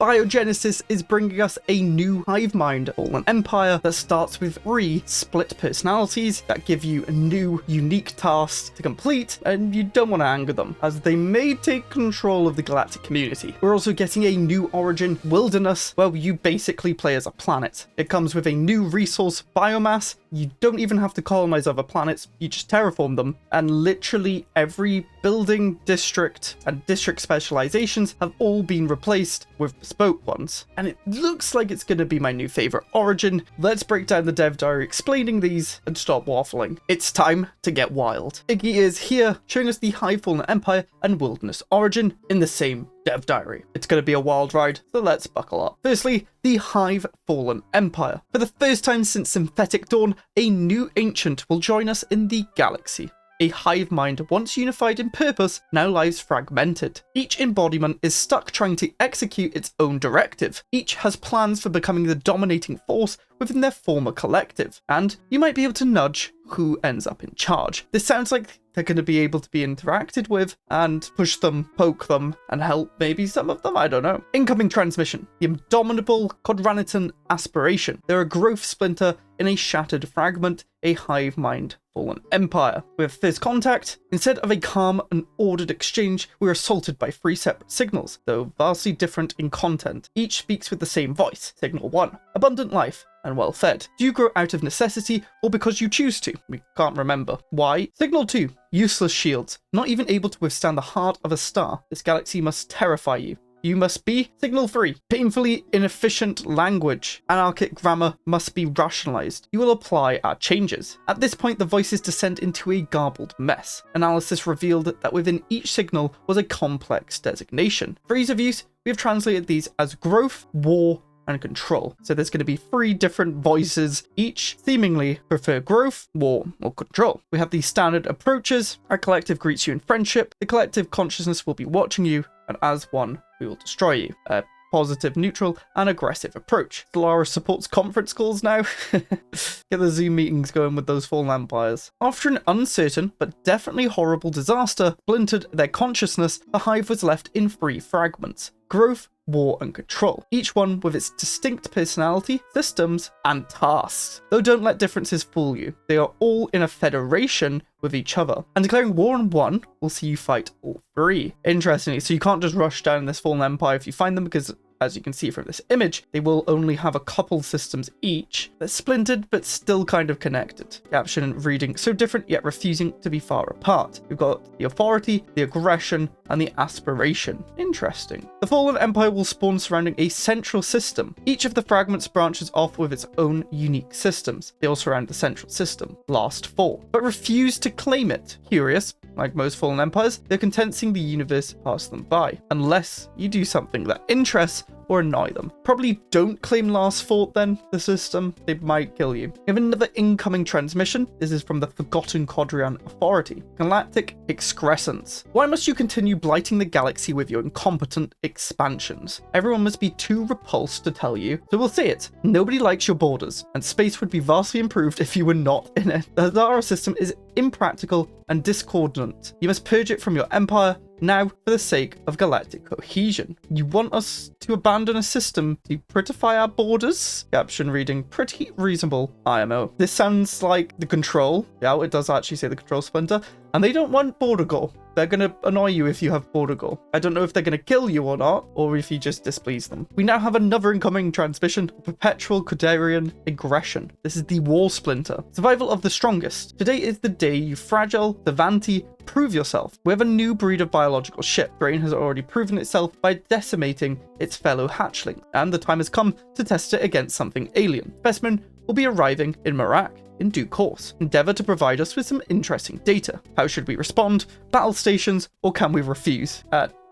Biogenesis is bringing us a new Hivemind Fallen Empire that starts with 3 split personalities that give you new, unique tasks to complete, and you don't want to anger them, as they may take control of the galactic community. We're also getting a new origin, Wilderness, where you basically play as a planet. It comes with a new resource, biomass. You don't even have to colonize other planets, you just terraform them, and literally every building, district, and district specializations have all been replaced with bespoke ones. And it looks like it's going to be my new favorite origin. Let's break down the dev diary explaining these and stop waffling. It's time to get wild. Iggy is here, showing us the Hive Fallen Empire and Wilderness origin in the same dev diary. It's going to be a wild ride, so let's buckle up. Firstly, the Hive Fallen Empire. For the first time since Synthetic Dawn, a new ancient will join us in the galaxy. A hive mind, once unified in purpose, now lies fragmented. Each embodiment is stuck trying to execute its own directive. Each has plans for becoming the dominating force within their former collective, and you might be able to nudge who ends up in charge. This sounds like they're going to be able to be interacted with and push them, poke them, and help maybe some of them, I don't know. Incoming transmission. The indomitable Quadranitan aspiration. They're a growth splinter in a shattered fragment, a hive mind fallen empire. With first contact, instead of a calm and ordered exchange, we're assaulted by 3 separate signals, though vastly different in content. Each speaks with the same voice. Signal 1, abundant life and well fed. Do you grow out of necessity or because you choose to? We can't remember. Why? Signal 2, useless shields, not even able to withstand the heart of a star. This galaxy must terrify you. You must be. Signal 3, painfully inefficient language. Anarchic grammar must be rationalized. You will apply our changes. At this point, the voices descend into a garbled mess. Analysis revealed that within each signal was a complex designation. For ease of use, we have translated these as growth, war, and control. So there's going to be 3 different voices, each seemingly prefer growth, war, or control. We have the standard approaches. Our collective greets you in friendship. The collective consciousness will be watching you, and as one, we will destroy you. A positive, neutral, and aggressive approach. Stellaris supports conference calls now. Get the Zoom meetings going with those fallen empires. After an uncertain, but definitely horrible disaster splintered their consciousness, the Hive was left in 3 fragments. Growth, war, and control, each one with its distinct personality, systems, and tasks. Though don't let differences fool you, they are all in a federation with each other, and declaring war on one will see you fight all 3. Interestingly, so you can't just rush down this fallen empire if you find them, because as you can see from this image, they will only have a couple systems each. They're splintered, but still kind of connected. Caption and reading so different, yet refusing to be far apart. We've got the authority, the aggression, and the aspiration. Interesting. The Fallen Empire will spawn surrounding a central system. Each of the fragments branches off with its own unique systems. They all surround the central system, last 4, but refuse to claim it. Curious. Like most fallen empires, they're contenting the universe past them by, unless you do something that interests or annoy them. Probably don't claim last fort then, the system. They might kill you. We have another incoming transmission. This is from the Forgotten Quadrian Authority. Galactic excrescence. Why must you continue blighting the galaxy with your incompetent expansions? Everyone must be too repulsed to tell you, so we'll say it. Nobody likes your borders, and space would be vastly improved if you were not in it. The Hadara system is impractical and discordant. You must purge it from your empire now for the sake of galactic cohesion. You want us to abandon a system to prettify our borders? Caption reading, pretty reasonable IMO. This sounds like the control. Yeah, it does actually say the control splinter. And they don't want border gore. They're going to annoy you if you have border gore. I don't know if they're going to kill you or not, or if you just displease them. We now have another incoming transmission, perpetual Qadarian aggression. This is the war splinter. Survival of the strongest. Today is the day you fragile, Devanti, prove yourself. We have a new breed of biological ship. Brain has already proven itself by decimating its fellow hatchling, and the time has come to test it against something alien. Specimen will be arriving in Marak in due course. Endeavour to provide us with some interesting data. How should we respond? Battle stations, or can we refuse?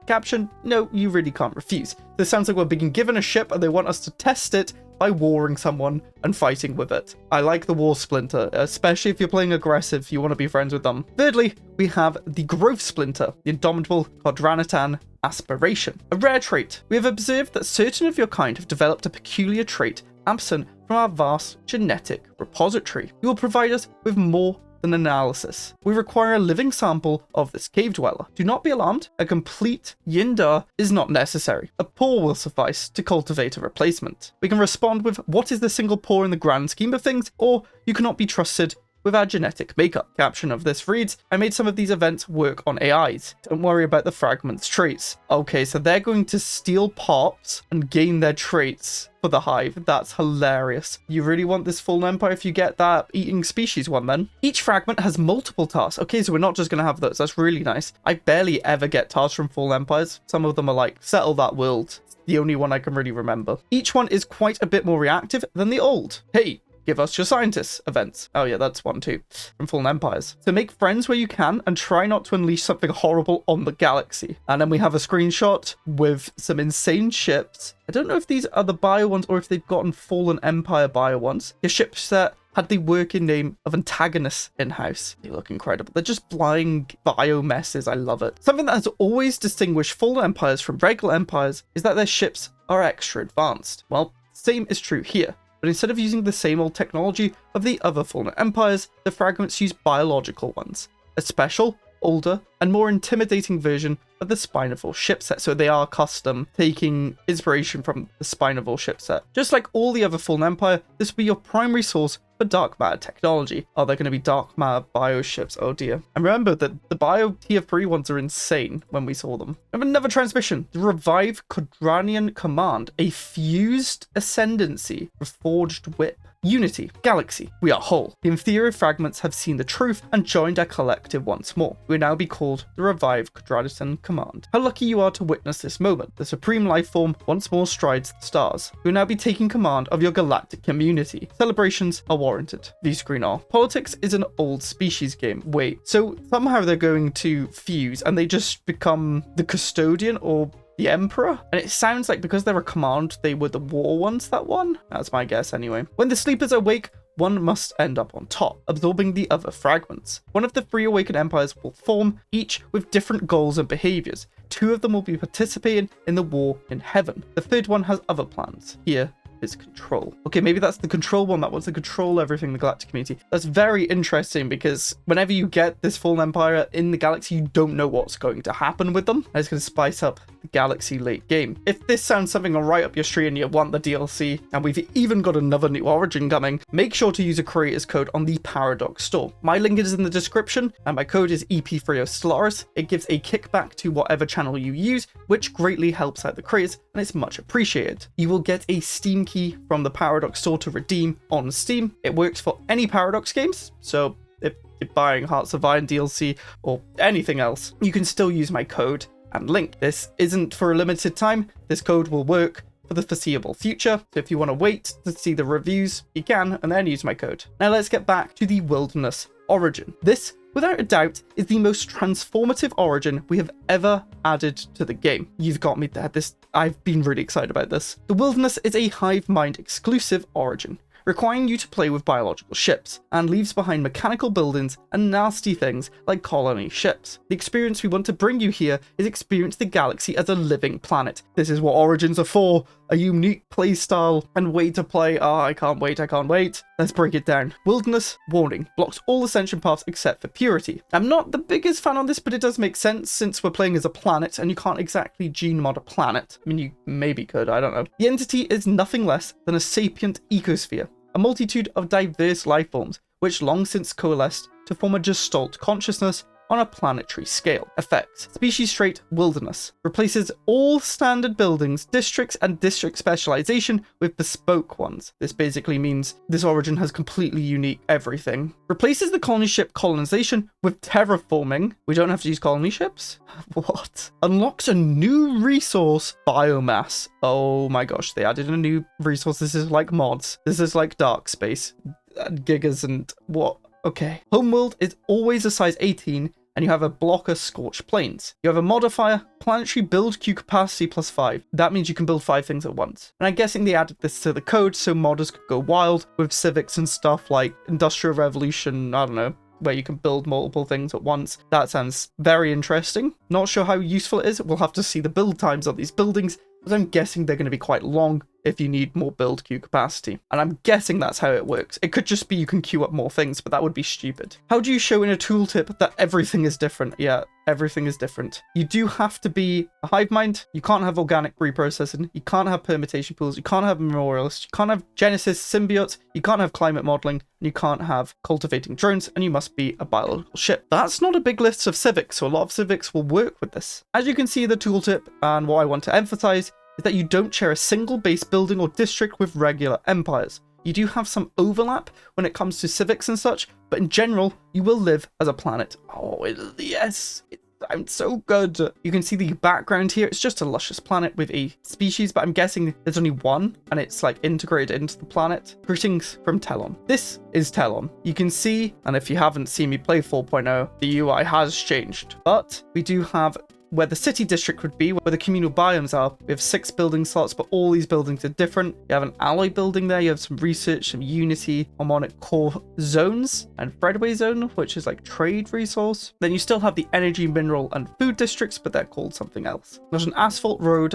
Caption, no, you really can't refuse. This sounds like we're being given a ship and they want us to test it by warring someone and fighting with it. I like the war splinter, especially if you're playing aggressive, you want to be friends with them. Thirdly, we have the growth splinter, the indomitable Quadranitan aspiration. A rare trait. We have observed that certain of your kind have developed a peculiar trait absent from our vast genetic repository. You will provide us with more than analysis. We require a living sample of this cave dweller. Do not be alarmed, a complete Yindar is not necessary. A pore will suffice to cultivate a replacement. We can respond with what is the single pore in the grand scheme of things, or you cannot be trusted with our genetic makeup. Caption of this reads, I made some of these events work on AIs. Don't worry about the fragments traits. Okay, so they're going to steal parts and gain their traits for the hive. That's hilarious. You really want this fallen empire if you get that eating species one then. Each fragment has multiple tasks. Okay, so we're not just going to have those. That's really nice. I barely ever get tasks from fallen empires. Some of them are like, settle that world. The only one I can really remember. Each one is quite a bit more reactive than the old. Hey, give us your scientists events. Oh yeah, that's one too, from Fallen Empires. So make friends where you can and try not to unleash something horrible on the galaxy. And then we have a screenshot with some insane ships. I don't know if these are the bio ones or if they've gotten Fallen Empire bio ones. Your ship set had the working name of antagonists in-house. They look incredible. They're just flying bio messes. I love it. Something that has always distinguished Fallen Empires from regular empires is that their ships are extra advanced. Well, same is true here. But instead of using the same old technology of the other Fallen Empires, the fragments use biological ones. A special, older, and more intimidating version of the Spinivore ship set. So they are custom, taking inspiration from the Spinivore ship set. Just like all the other Fallen Empire, this will be your primary source for dark matter technology. Are there going to be dark matter bio ships? Oh dear. And remember that the bio tier 3 ones are insane when we saw them. We have another transmission. The Revive Quadranian Command. A fused ascendancy. Reforged whip. Unity, galaxy, we are whole. The inferior fragments have seen the truth and joined our collective once more. We will now be called the Revive Quadranian Command. How lucky you are to witness this moment. The supreme life form once more strides the stars. We will now be taking command of your galactic community. Celebrations are warranted. View screen off. Politics is an old species game. Wait, so somehow they're going to fuse and they just become the custodian or the Emperor? And it sounds like because they're a command, they were the war ones that won? That's my guess anyway. When the sleepers awake, one must end up on top, absorbing the other fragments. One of the 3 awakened empires will form, each with different goals and behaviors. 2 of them will be participating in the war in heaven. The 3rd one has other plans. Here is control. Okay, maybe that's the control one that wants to control everything in the galactic community. That's very interesting because whenever you get this Fallen Empire in the galaxy, you don't know what's going to happen with them. And it's going to spice up the galaxy late game. If this sounds something right up your street and you want the DLC, and we've even got another new origin coming, make sure to use a creator's code on the Paradox store. My link is in the description and my code is EP30 Stellaris. It gives a kickback to whatever channel you use, which greatly helps out the creators and it's much appreciated. You will get a Steam key from the Paradox store to redeem on Steam. It works for any Paradox games, so if you're buying Hearts of Iron DLC or anything else, you can still use my code and link. This isn't for a limited time. This code will work for the foreseeable future. So if you want to wait to see the reviews, you can, and then use my code. Now let's get back to the Wilderness origin. This, without a doubt, is the most transformative origin we have ever added to the game. You've got me there. I've been really excited about this. The Wilderness is a Hivemind exclusive origin, requiring you to play with biological ships, and leaves behind mechanical buildings and nasty things like colony ships. The experience we want to bring you here is experience the galaxy as a living planet. This is what Origins are for, a unique playstyle and way to play. Oh, I can't wait. Let's break it down. Wilderness, warning, blocks all ascension paths except for purity. I'm not the biggest fan on this, but it does make sense since we're playing as a planet and you can't exactly gene mod a planet. I mean, you maybe could, I don't know. The entity is nothing less than a sapient ecosphere, a multitude of diverse life forms which long since coalesced to form a gestalt consciousness on a planetary scale. Effects. Species trait Wilderness. Replaces all standard buildings, districts, and district specialization with bespoke ones. This basically means this origin has completely unique everything. Replaces the colony ship colonization with terraforming. We don't have to use colony ships? What? Unlocks a new resource, biomass. Oh my gosh, they added a new resource. This is like mods. This is like dark space, gigas and what? Okay. Homeworld is always a size 18 and you have a blocker Scorched Plains. You have a modifier, planetary build queue capacity +5. That means you can build 5 things at once. And I'm guessing they added this to the code so modders could go wild with civics and stuff like Industrial Revolution, I don't know, where you can build multiple things at once. That sounds very interesting. Not sure how useful it is. We'll have to see the build times of these buildings, but I'm guessing they're going to be quite long if you need more build queue capacity. And I'm guessing that's how it works. It could just be you can queue up more things, but that would be stupid. How do you show in a tooltip that everything is different? Yeah, everything is different. You do have to be a Hivemind. You can't have organic reprocessing. You can't have permutation pools. You can't have memorialists. You can't have Genesis symbiotes. You can't have climate modeling. And you can't have cultivating drones. And you must be a biological ship. That's not a big list of civics, so a lot of civics will work with this. As you can see in the tooltip, and what I want to emphasize is that you don't share a single base building or district with regular empires. You do have some overlap when it comes to civics and such, but in general, you will live as a planet. Oh, yes, it sounds so good. You can see the background here. It's just a luscious planet with a species, but I'm guessing there's only one, and it's like integrated into the planet. Greetings from Telon. This is Telon. You can see, and if you haven't seen me play 4.0, the UI has changed, but we do have where the city district would be, where the communal biomes are. We have 6 building slots, but all these buildings are different. You have an alloy building there, you have some research, some unity, harmonic core zones, and Fredway zone, which is like trade resource. Then you still have the energy, mineral, and food districts, but they're called something else. There's an asphalt road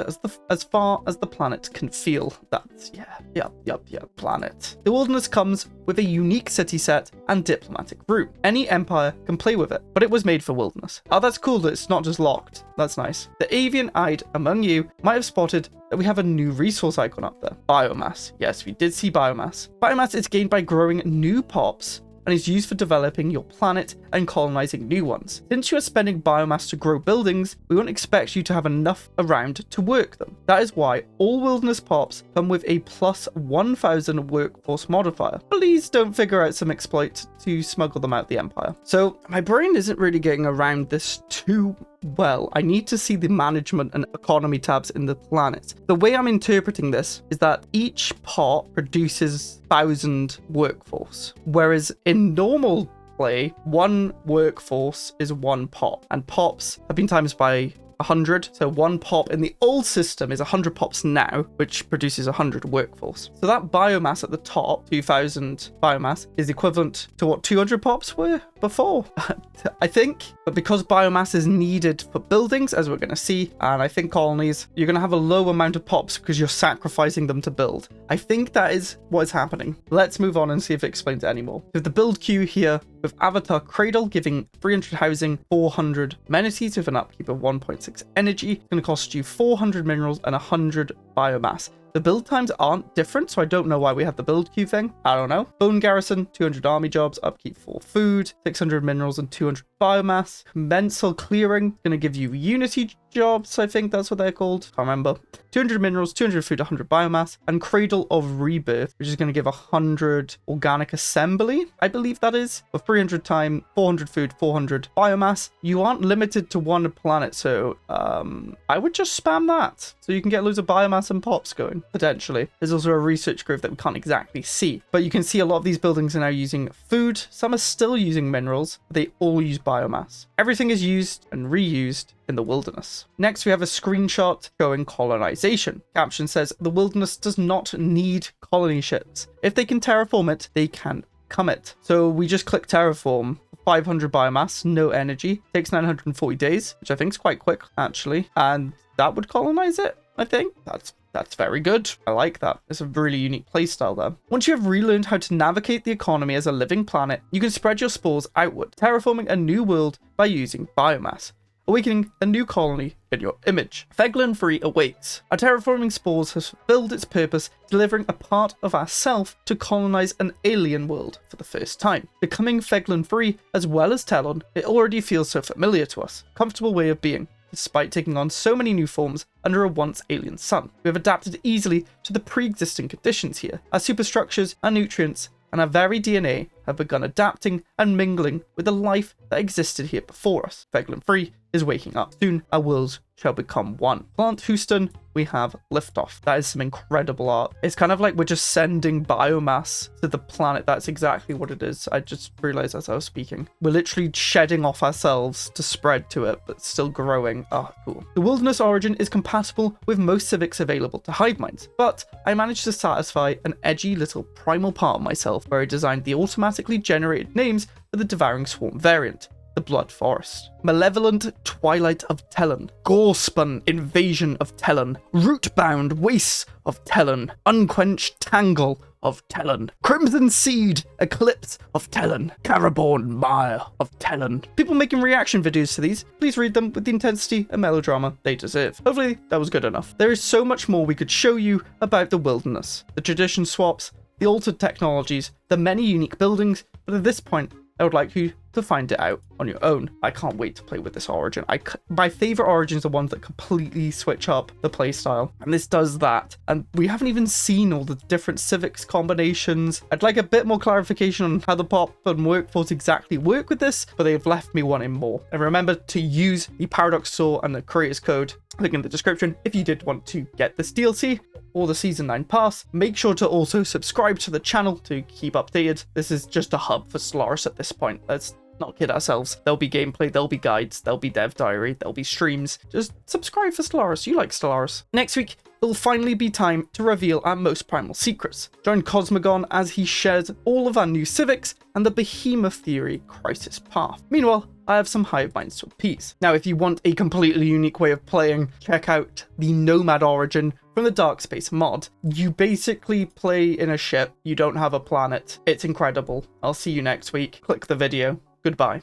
as far as the planet can feel. That's, yeah, planet. The wilderness comes with a unique city set and diplomatic route. Any empire can play with it, but it was made for wilderness. Oh, that's cool that it's not just locked. That's nice. The avian-eyed among you might have spotted that we have a new resource icon up there. Biomass. Yes, we did see biomass. Biomass is gained by growing new pops and is used for developing your planet and colonizing new ones. Since you are spending biomass to grow buildings, we won't expect you to have enough around to work them. That is why all wilderness pops come with a plus 1000 workforce modifier. Please don't figure out some exploit to smuggle them out the Empire. So my brain isn't really getting around this too well. I need to see the management and economy tabs in the planet. The way I'm interpreting this is that each pot produces 1000 workforce, whereas in normal play, one workforce is one pop, and pops have been times by 100. So one pop in the old system is 100 pops now, which produces 100 workforce. So that biomass at the top, 2000 biomass, is equivalent to what 200 pops were before, I think. But because biomass is needed for buildings, as we're going to see, and I think colonies, you're going to have a low amount of pops because you're sacrificing them to build. I think that is what is happening. Let's move on and see if it explains it anymore. With the build queue here, with Avatar Cradle giving 300 housing, 400 amenities with an upkeep of 1.6 energy. It's going to cost you 400 minerals and 100 biomass. The build times aren't different, so I don't know why we have the build queue thing. I don't know. Bone Garrison, 200 army jobs, upkeep 4 food, 600 minerals and 200 biomass. Commensal Clearing, going to give you unity jobs, I think that's what they're called. Can't remember. 200 minerals, 200 food, 100 biomass. And Cradle of Rebirth, which is going to give 100 organic assembly, I believe that is. For 300 time, 400 food, 400 biomass. You aren't limited to one planet, so I would just spam that. So you can get loads of biomass and pops going, potentially. There's also a research grove that we can't exactly see. But you can see a lot of these buildings are now using food. Some are still using minerals, but they all use biomass. Everything is used and reused in the wilderness. Next, we have a screenshot showing colonization. Caption says, the wilderness does not need colony ships. If they can terraform it, they can come it. So we just click terraform. 500 biomass, no energy. Takes 940 days, which I think is quite quick, actually. And that would colonize it, I think. That's very good. I like that. It's a really unique playstyle there. Once you have relearned how to navigate the economy as a living planet, you can spread your spores outward, terraforming a new world by using biomass, awakening a new colony in your image. Feglin 3 awaits. Our terraforming spores has fulfilled its purpose, delivering a part of ourself to colonize an alien world for the first time. Becoming Feglin 3, as well as Telon, it already feels so familiar to us. Comfortable way of being, despite taking on so many new forms under a once alien sun. We have adapted easily to the pre-existing conditions here. Our superstructures, our nutrients, and our very DNA have begun adapting and mingling with the life that existed here before us. Feglin 3 is waking up. Soon, our worlds shall become one. Plant Houston, we have liftoff. That is some incredible art. It's kind of like we're just sending biomass to the planet. That's exactly what it is. I just realized as I was speaking. We're literally shedding off ourselves to spread to it, but still growing. Oh, cool. The wilderness origin is compatible with most civics available to Hiveminds, but I managed to satisfy an edgy little primal part of myself where I designed the automatically generated names for the Devouring Swarm variant. the Blood Forest, Malevolent Twilight of Tellan, Gorespun Invasion of Tellan, Rootbound Wastes of Tellan, Unquenched Tangle of Tellan, Crimson Seed Eclipse of Tellan, Caraborn Mire of Tellan. People making reaction videos to these, please read them with the intensity and melodrama they deserve. Hopefully that was good enough. There is so much more we could show you about the wilderness, the tradition swaps, the altered technologies, the many unique buildings, but at this point I would like you to find it out on your own. I can't wait to play with this origin. My favorite origins are ones that completely switch up the playstyle, and this does that. And we haven't even seen all the different civics combinations. I'd like a bit more clarification on how the pop and workforce exactly work with this, but they've left me wanting more. And remember to use the Paradox Saw and the creators code, link in the description, if you did want to get this DLC or the Season 9 pass. Make sure to also subscribe to the channel to keep updated. This is just a hub for Stellaris at this point. Let's not kid ourselves. There'll be gameplay, there'll be guides, there'll be dev diary, there'll be streams. Just subscribe for Stellaris. You like Stellaris. Next week, it'll finally be time to reveal our most primal secrets. Join Cosmogon as he shares all of our new civics and the Behemoth Theory Crisis Path. Meanwhile, I have some Hiveminds to appease. Now, if you want a completely unique way of playing, check out the Nomad origin from the Dark Space mod. You basically play in a ship, you don't have a planet. It's incredible. I'll see you next week. Click the video. Goodbye.